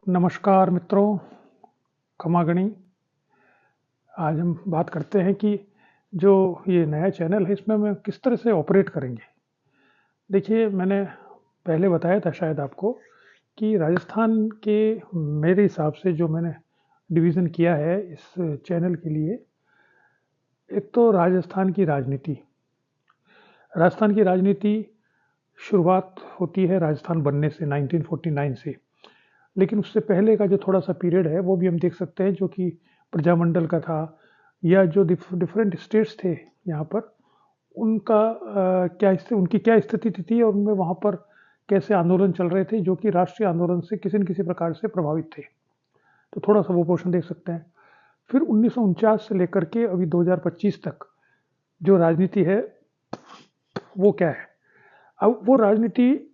नमस्कार मित्रों, खमागणी। आज हम बात करते हैं कि जो ये नया चैनल है इसमें हम किस तरह से ऑपरेट करेंगे। देखिए, मैंने पहले बताया था शायद आपको कि राजस्थान के मेरे हिसाब से जो मैंने डिवीज़न किया है इस चैनल के लिए, एक तो राजस्थान की राजनीति शुरुआत होती है राजस्थान बनने से 1949 से। लेकिन उससे पहले का जो थोड़ा-सा पीरियड है वो भी हम देख सकते हैं, जो कि प्रजामंडल का था, या जो डिफरेंट स्टेट्स थे यहाँ पर, उनका उनकी क्या स्थिति थी और उनमें वहाँ पर कैसे आंदोलन चल रहे थे, जो कि राष्ट्रीय आंदोलन से किसी न किसी प्रकार से प्रभावित थे। तो थोड़ा-सा वो पोर्शन देख सकते हैं। फिर 1949 से लेकर के अभी 2025 तक जो राजनीति है वो क्या है? अब वो राजनीति,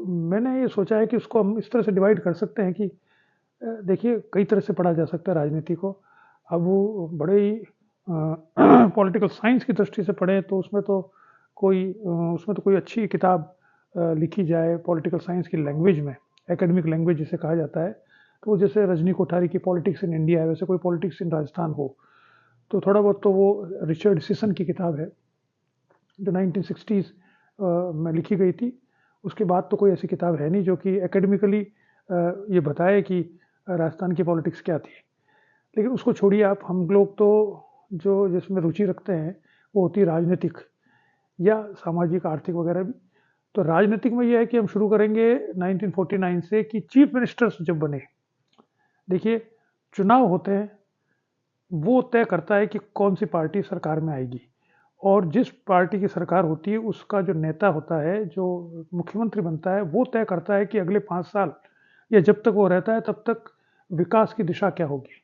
मैंने ये सोचा है कि उसको हम इस तरह से डिवाइड कर सकते हैं कि देखिए, कई तरह से पढ़ा जा सकता है राजनीति को। अब वो बड़े ही पॉलिटिकल साइंस की दृष्टि से पढ़ें तो उसमें तो कोई अच्छी किताब लिखी जाए पॉलिटिकल साइंस की लैंग्वेज में, एकेडमिक लैंग्वेज जिसे कहा जाता है, तो वो जैसे रजनी कोठारी की पॉलिटिक्स इन इंडिया है, वैसे कोई पॉलिटिक्स इन राजस्थान हो, तो थोड़ा बहुत तो वो रिचर्ड सीसन की किताब है जो 1960s में लिखी गई थी। उसके बाद तो कोई ऐसी किताब है नहीं जो कि एकेडमिकली ये बताए कि राजस्थान की पॉलिटिक्स क्या थी। लेकिन उसको छोड़िए आप, हम लोग तो जो जिसमें रुचि रखते हैं वो होती है राजनीतिक या सामाजिक आर्थिक वगैरह भी। तो राजनीतिक में ये है कि हम शुरू करेंगे 1949 से कि चीफ मिनिस्टर्स जब बने। देखिए, चुनाव होते हैं, वो तय करता है कि कौन सी पार्टी सरकार में आएगी, और जिस पार्टी की सरकार होती है उसका जो नेता होता है, जो मुख्यमंत्री बनता है, वो तय करता है कि अगले 5 साल या जब तक वो रहता है तब तक विकास की दिशा क्या होगी।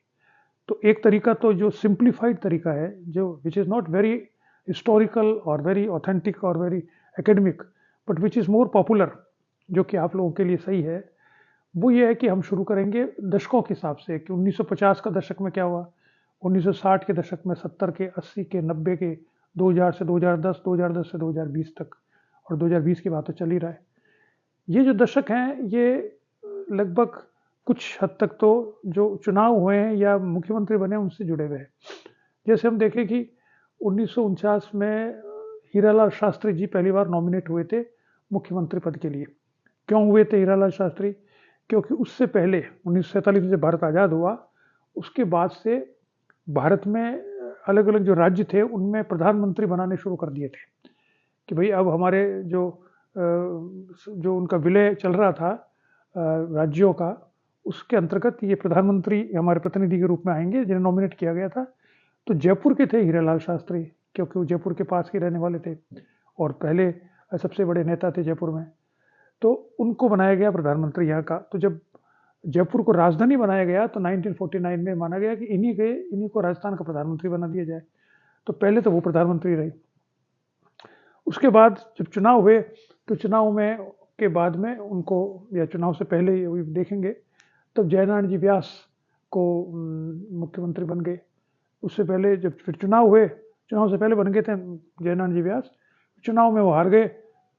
तो एक तरीका तो जो सिंप्लीफाइड तरीका है, जो which is not very historical और वेरी ऑथेंटिक और very academic, but which is more popular, जो कि आप लोगों के लिए सही है, वो ये है कि हम शुरू करेंगे दशकों के हिसाब से कि 1950 का दशक में क्या हुआ, 1960 के दशक में, 70 के, 80 के, 90 के, 2000 से 2010, 2010 से 2020 तक, और 2020 की बात तो चल ही रहा है। ये जो दशक हैं, ये लगभग कुछ हद तक तो जो चुनाव हुए हैं या मुख्यमंत्री बने उनसे जुड़े हुए हैं। जैसे हम देखें कि 1949 में हीरालाल शास्त्री जी पहली बार नॉमिनेट हुए थे मुख्यमंत्री पद के लिए। क्यों हुए थे हीरालाल शास्त्री? क्योंकि उससे पहले 1947 में जब भारत आज़ाद हुआ, उसके बाद से भारत में अलग अलग जो राज्य थे उनमें प्रधानमंत्री बनाने शुरू कर दिए थे कि भाई अब हमारे जो उनका विलय चल रहा था राज्यों का, उसके अंतर्गत ये प्रधानमंत्री हमारे प्रतिनिधि के रूप में आएंगे जिन्हें नॉमिनेट किया गया था। तो जयपुर के थे हीरालाल शास्त्री, क्योंकि वो जयपुर के पास ही रहने वाले थे और पहले सबसे बड़े नेता थे जयपुर में। तो उनको बनाया गया प्रधानमंत्री यहाँ का। तो जब जयपुर को राजधानी बनाया गया तो 1949 में माना गया कि इन्हीं को राजस्थान का प्रधानमंत्री बना दिया जाए। तो पहले तो वो प्रधानमंत्री रहे। उसके बाद जब चुनाव हुए तो चुनाव में के बाद में उनको, या चुनाव से पहले ही देखेंगे, तब जयनारायण जी व्यास को मुख्यमंत्री बन गए। उससे पहले जब फिर चुनाव हुए, चुनाव से पहले बन गए थे जयनारायण जी व्यास, चुनाव में वो हार गए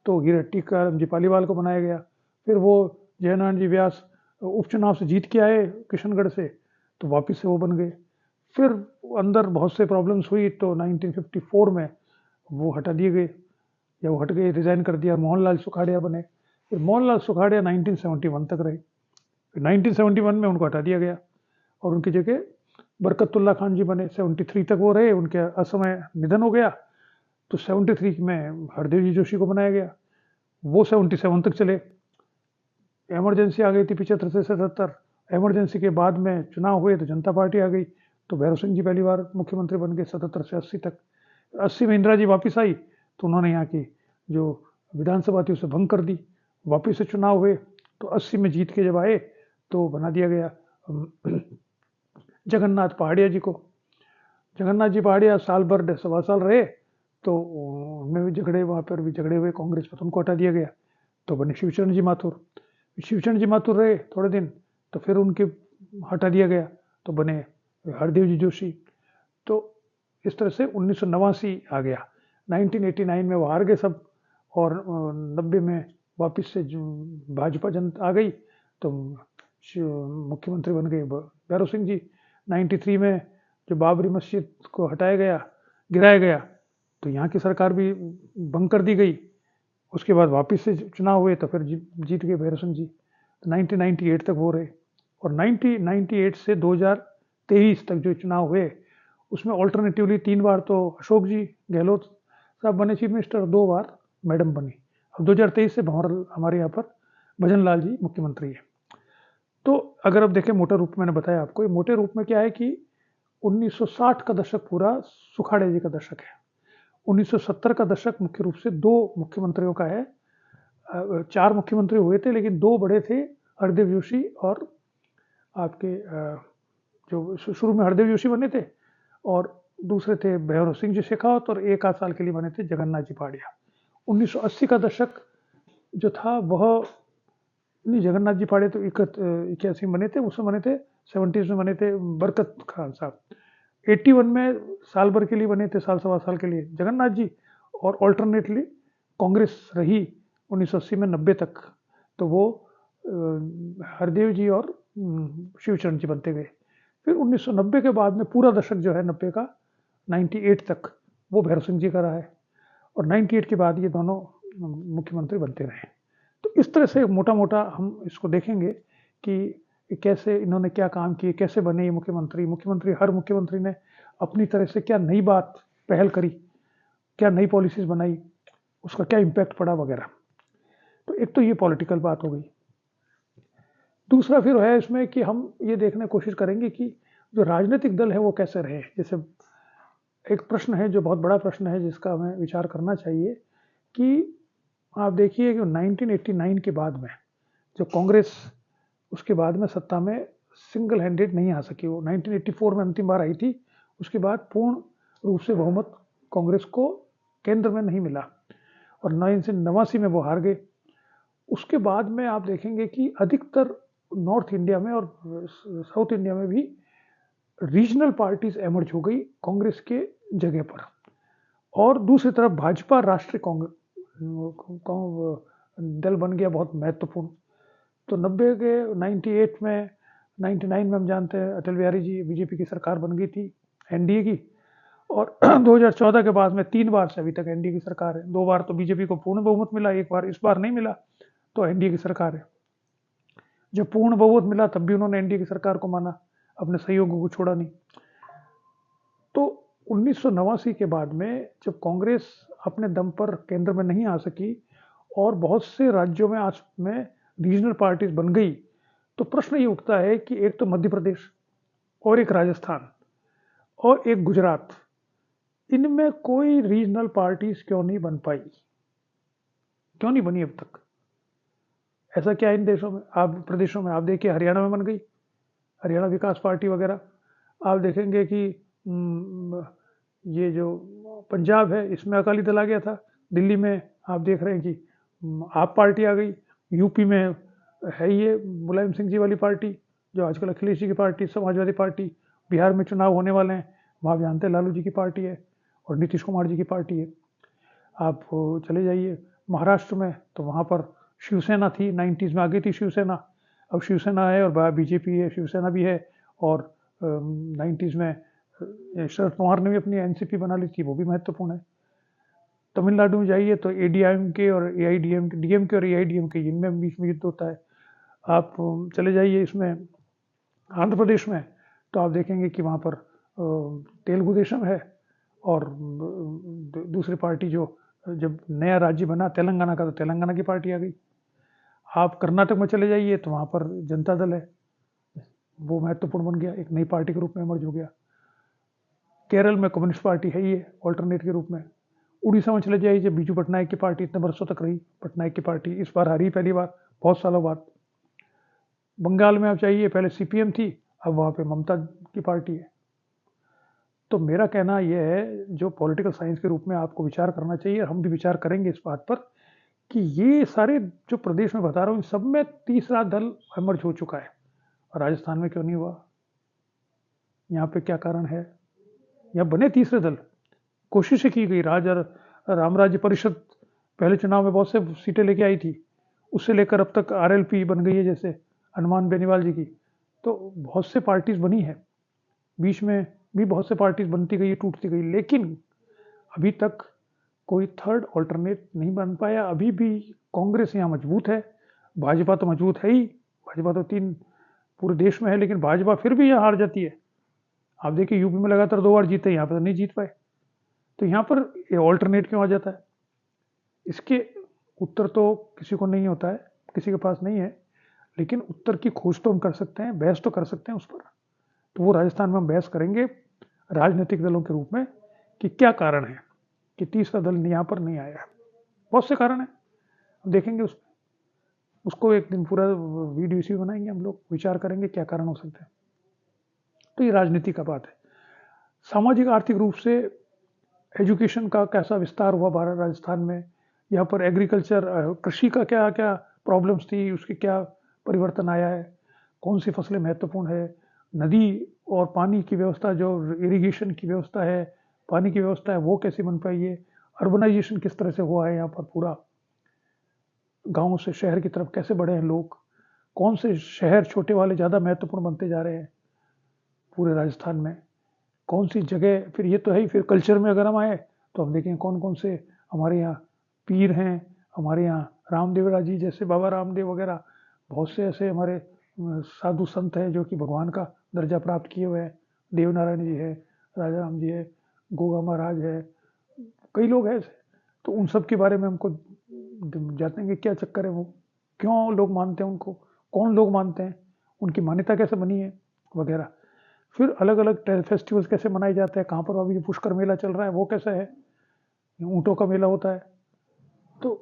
तो हीरट्टी का जी पालीवाल को बनाया गया। फिर वो जयनारायण जी व्यास उपचुनाव से जीत के आए किशनगढ़ से, तो वापस से वो बन गए। फिर अंदर बहुत से प्रॉब्लम्स हुई तो 1954 में वो हटा दिए गए, या वो हट गए, रिजाइन कर दिया, मोहनलाल सुखाड़िया बने। फिर मोहनलाल सुखाड़िया 1971 तक रहे। फिर 1971 में उनको हटा दिया गया और उनकी जगह बरकतुल्ला खान जी बने। 73 तक वो रहे, उनके असमय निधन हो गया तो 73 में हरदेव जी जोशी को बनाया गया। वो 77 तक चले। इमरजेंसी आ गई थी 75 से 77। इमरजेंसी के बाद में चुनाव हुए तो जनता पार्टी आ गई, तो भैरव सिंह जी पहली बार मुख्यमंत्री बन गए 77 से 80 तक। 80 में इंदिरा जी वापस आई तो उन्होंने यहाँ की जो विधानसभा थी उसे भंग कर दी। वापस से चुनाव हुए तो 80 में जीत के जब आए तो बना दिया गया जगन्नाथ पहाड़िया जी को। जगन्नाथ जी पहाड़िया साल भर, सवा साल रहे, तो उनमें भी झगड़े, वहाँ पर भी झगड़े हुए कांग्रेस पर, तो उनको हटा दिया गया, तो बने शिवचरण जी माथुर। शिवचरण जी माथुर रहे थोड़े दिन, तो फिर उनके हटा दिया गया, तो बने हरदेव जी जोशी। तो इस तरह से 1989 आ गया। 1989 में वो हार गए सब, और 90 में वापस से भाजपा जनता आ गई, तो मुख्यमंत्री बन गए भैरव सिंह जी। 93 में जो बाबरी मस्जिद को गिराया गया, तो यहाँ की सरकार भी भंग कर दी गई। उसके बाद वापस से चुनाव हुए तो फिर जीत गए भैरव सिंह जी। 1998 तक वो रहे, और 1998 से 2023 तक जो चुनाव हुए, उसमें ऑल्टरनेटिवली 3 बार तो अशोक जी गहलोत साहब बने चीफ मिनिस्टर, 2 बार मैडम बनी। अब 2023 से हमारे यहाँ पर भजन लाल जी मुख्यमंत्री है। तो अगर अब देखें मोटे रूप में, मैंने बताया आपको, ये मोटे रूप में क्या है कि 1960 का दशक पूरा सुखाड़े जी का दशक है। 1970 का दशक मुख्य रूप से 2 मुख्यमंत्रियों का है। 4 मुख्यमंत्री हुए थे, लेकिन 2 बड़े थे, हरदेव जोशी और आपके जो शुरू में हरदेव जोशी बने थे, और दूसरे थे भैरव सिंह जी शेखावत, और 1 आध साल के लिए बने थे जगन्नाथ जी पहाड़िया। 1980 का दशक जो था वह नहीं, जगन्नाथ जी पहाड़िया तो 81 में बने थे, उसमें बने थे 70s में बने थे बरकत खान साहब। 81 में साल भर के लिए बने थे, साल सवा साल के लिए जगन्नाथ जी, और ऑल्टरनेटली कांग्रेस रही 1980 में 90 तक, तो वो हरदेव जी और शिवचरण जी बनते गए। फिर 1990 के बाद में पूरा दशक जो है 90 का 98 तक वो भैरव सिंह जी का रहा है, और 98 के बाद ये दोनों मुख्यमंत्री बनते रहे। तो इस तरह से मोटा मोटा हम इसको देखेंगे कि कैसे इन्होंने क्या काम किए, कैसे बने ये मुख्यमंत्री। हर मुख्यमंत्री ने अपनी तरह से क्या नई बात पहल करी, क्या नई पॉलिसीज बनाई, उसका क्या इम्पैक्ट पड़ा वगैरह। तो एक तो ये पॉलिटिकल बात हो गई। दूसरा फिर है इसमें कि हम ये देखने की कोशिश करेंगे कि जो राजनीतिक दल है वो कैसे रहे। जैसे एक प्रश्न है जो बहुत बड़ा प्रश्न है, जिसका हमें विचार करना चाहिए कि आप देखिए कि 1989 के बाद में जो कांग्रेस उसके बाद में सत्ता में सिंगल हैंडेड नहीं आ सकी। वो 1984 में अंतिम बार आई थी, उसके बाद पूर्ण रूप से बहुमत कांग्रेस को केंद्र में नहीं मिला, और 1989 में वो हार गए। उसके बाद में आप देखेंगे कि अधिकतर नॉर्थ इंडिया में और साउथ इंडिया में भी रीजनल पार्टीज एमर्ज हो गई कांग्रेस के जगह पर, और दूसरी तरफ भाजपा राष्ट्रीय कांग्रेस दल बन गया बहुत महत्वपूर्ण। तो 90 के 98 में 99 में हम जानते हैं अटल बिहारी जी बीजेपी की सरकार बन गई थी, एनडीए की, और 2014 के बाद में 3 बार से अभी तक एनडीए की सरकार है। 2 बार तो बीजेपी को पूर्ण बहुमत मिला, 1 बार इस बार नहीं मिला, तो एनडीए की सरकार है। जब पूर्ण बहुमत मिला तब भी उन्होंने एनडीए की सरकार को माना, अपने सहयोगियों को छोड़ा नहीं। तो 1989 के बाद में जब कांग्रेस अपने दम पर केंद्र में नहीं आ सकी और बहुत से राज्यों में आज में रीजनल पार्टीज बन गई, तो प्रश्न ये उठता है कि एक तो मध्य प्रदेश और एक राजस्थान और एक गुजरात, इनमें कोई रीजनल पार्टीज क्यों नहीं बन पाई, क्यों नहीं बनी अब तक? ऐसा क्या इन देशों में, आप प्रदेशों में आप देखिए, हरियाणा में बन गई, हरियाणा विकास पार्टी वगैरह। आप देखेंगे कि ये जो पंजाब है इसमें अकाली दल आ गया था। दिल्ली में आप देख रहे हैं कि आप पार्टी आ गई। यूपी में है ये मुलायम सिंह जी वाली पार्टी, जो आजकल अखिलेश जी की पार्टी, समाजवादी पार्टी। बिहार में चुनाव होने वाले हैं, वहाँ जानते हैं लालू जी की पार्टी है और नीतीश कुमार जी की पार्टी है। आप चले जाइए महाराष्ट्र में, तो वहाँ पर शिवसेना थी, 90s में आ गई थी शिवसेना। अब शिवसेना है और बीजेपी है, शिवसेना भी है, और 90s में शरद पवार ने भी अपनी एनसीपी बना ली थी, वो भी महत्वपूर्ण है। तमिलनाडु में जाइए तो एडीएमके और एआईडीएमके, डीएमके और एआईडीएमके, इनमें बीच में युद्ध होता है। आप चले जाइए इसमें आंध्र प्रदेश में, तो आप देखेंगे कि वहाँ पर तेलुगु देशम है, और दूसरी पार्टी जो जब नया राज्य बना तेलंगाना का, तो तेलंगाना की पार्टी आ गई। आप कर्नाटक में चले जाइए तो वहाँ पर जनता दल है, वो महत्वपूर्ण बन गया, एक नई पार्टी के रूप में इमर्ज हो गया। केरल में कम्युनिस्ट पार्टी है ये ऑल्टरनेट के रूप में। उड़ीसा में चले जाइए, बीजू पटनायक की पार्टी इतने वर्षों तक रही, पटनायक की पार्टी इस बार हारी पहली बार बहुत सालों बाद। बंगाल में आप चाहिए, पहले सीपीएम थी, अब वहाँ पे ममता की पार्टी है। तो मेरा कहना यह है, जो पॉलिटिकल साइंस के रूप में आपको विचार करना चाहिए, और हम भी विचार करेंगे इस बात पर, कि ये सारे जो प्रदेश में बता रहा हूँ, इन सब में तीसरा दल इमर्ज हो चुका है, और राजस्थान में क्यों नहीं हुआ? यहाँ पे क्या कारण है? यहाँ बने तीसरे दल, कोशिशें की गई। राम राज्य परिषद पहले चुनाव में बहुत से सीटें लेके आई थी, उससे लेकर अब तक आरएलपी बन गई है, जैसे हनुमान बेनीवाल जी की, तो बहुत से पार्टीज बनी है, बीच में भी बहुत से पार्टीज बनती गई, टूटती गई, लेकिन अभी तक कोई थर्ड ऑल्टरनेट नहीं बन पाया। अभी भी कांग्रेस यहाँ मजबूत है, भाजपा तो मजबूत है ही, भाजपा तो 3 पूरे देश में है, लेकिन भाजपा फिर भी यहाँ हार जाती है। आप देखिए यूपी में लगातार 2 बार जीते, यहाँ पर नहीं जीत पाए, तो यहाँ पर ये ऑल्टरनेट क्यों आ जाता है? इसके उत्तर तो किसी को नहीं होता है, किसी के पास नहीं है, लेकिन उत्तर की खोज तो हम कर सकते हैं, बहस तो कर सकते हैं उस पर। तो वो राजस्थान में हम बहस करेंगे राजनीतिक दलों के रूप में कि क्या कारण है कि तीसरा दल यहाँ पर नहीं आया है। बहुत से कारण हैं, हम देखेंगे उसको एक दिन पूरा वीडियो इसी बनाएंगे, हम लोग विचार करेंगे क्या कारण हो सकते हैं। तो ये राजनीति का बात है। सामाजिक आर्थिक रूप से एजुकेशन का कैसा विस्तार हुआ भारत राजस्थान में, यहाँ पर एग्रीकल्चर कृषि का क्या क्या प्रॉब्लम्स थी, उसके क्या परिवर्तन आया है, कौन सी फसलें महत्वपूर्ण है, नदी और पानी की व्यवस्था, जो इरिगेशन की व्यवस्था है, पानी की व्यवस्था है, वो कैसी बन पाई है, अर्बनाइजेशन किस तरह से हुआ है, यहाँ पर पूरा गाँव से शहर की तरफ कैसे बढ़े हैं लोग, कौन से शहर छोटे वाले ज़्यादा महत्वपूर्ण बनते जा रहे हैं पूरे राजस्थान में, कौन सी जगह, फिर ये तो है ही, फिर कल्चर में अगर हम आए तो हम देखें कौन कौन से हमारे यहाँ पीर हैं, हमारे यहाँ रामदेवरा जी जैसे, बाबा रामदेव वगैरह, बहुत से ऐसे हमारे साधु संत हैं जो कि भगवान का दर्जा प्राप्त किए हुए हैं। देवनारायण जी है, राजा राम जी है, गोगा महाराज है, कई लोग हैं ऐसे। तो उन सब के बारे में हमको जानेंगे क्या चक्कर है, वो क्यों लोग मानते हैं उनको, कौन लोग मानते हैं, उनकी मान्यता कैसे बनी है वगैरह। फिर अलग अलग फेस्टिवल्स कैसे मनाए जाते हैं, कहाँ पर अभी जो पुष्कर मेला चल रहा है वो कैसा है, ऊँटों का मेला होता है। तो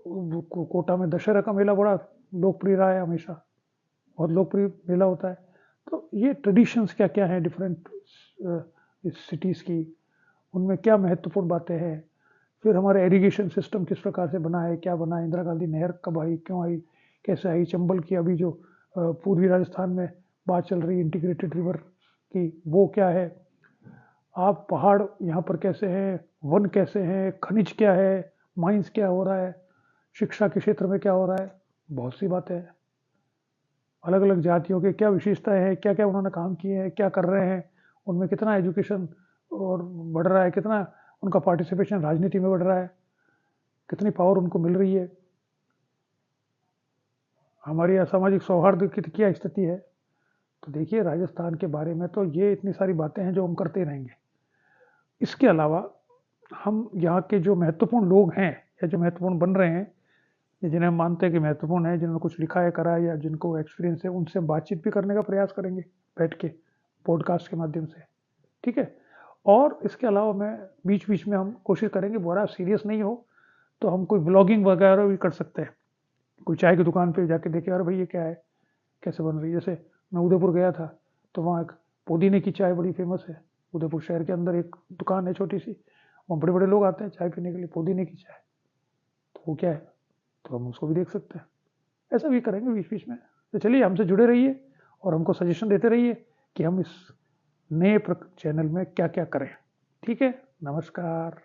कोटा में दशहरा का मेला बड़ा लोकप्रिय रहा है हमेशा, बहुत लोकप्रिय मेला होता है। तो ये ट्रेडिशंस क्या क्या हैं डिफरेंट सिटीज़ की, उनमें क्या महत्वपूर्ण बातें हैं। फिर हमारे इरिगेशन सिस्टम किस प्रकार से बना है, क्या बना है, इंदिरा गांधी नहर कब आई, क्यों आई, कैसे आई, चंबल की अभी जो पूर्वी राजस्थान में बात चल रही है इंटीग्रेटेड रिवर की, वो क्या है, आप पहाड़ यहाँ पर कैसे हैं, वन कैसे हैं, खनिज क्या है, माइंस क्या हो रहा है, शिक्षा के क्षेत्र में क्या हो रहा है, बहुत सी बातें हैं। अलग अलग जातियों के क्या विशेषताएं हैं, क्या क्या उन्होंने काम किए हैं, क्या कर रहे हैं, उनमें कितना एजुकेशन और बढ़ रहा है, कितना उनका पार्टिसिपेशन राजनीति में बढ़ रहा है, कितनी पावर उनको मिल रही है, हमारी सामाजिक सौहार्द की क्या स्थिति है। तो देखिए राजस्थान के बारे में तो ये इतनी सारी बातें हैं जो हम करते रहेंगे। इसके अलावा हम यहाँ के जो महत्वपूर्ण लोग हैं या जो महत्वपूर्ण बन रहे हैं, या जिन्हें हम मानते हैं कि महत्वपूर्ण है, जिन्होंने कुछ लिखा है, करा है, या जिनको एक्सपीरियंस है, उनसे बातचीत भी करने का प्रयास करेंगे बैठ के पॉडकास्ट के माध्यम से, ठीक है। और इसके अलावा मैं बीच बीच में हम कोशिश करेंगे बड़ा सीरियस नहीं हो तो हम कोई ब्लॉगिंग वगैरह भी कर सकते हैं, कोई चाय की दुकान पे जाके देखे अरे भाई ये क्या है, कैसे बन रही है। जैसे मैं उदयपुर गया था तो वहाँ एक पुदीने की चाय बड़ी फेमस है, उदयपुर शहर के अंदर एक दुकान है छोटी सी, वहाँ बड़े बड़े लोग आते हैं चाय पीने के लिए, पुदीने की चाय, तो वो क्या है, तो हम उसको भी देख सकते हैं। ऐसा भी करेंगे बीच बीच में। तो चलिए हमसे जुड़े रहिए और हमको सजेशन देते रहिए कि हम इस नए चैनल में क्या क्या करें। ठीक है, नमस्कार।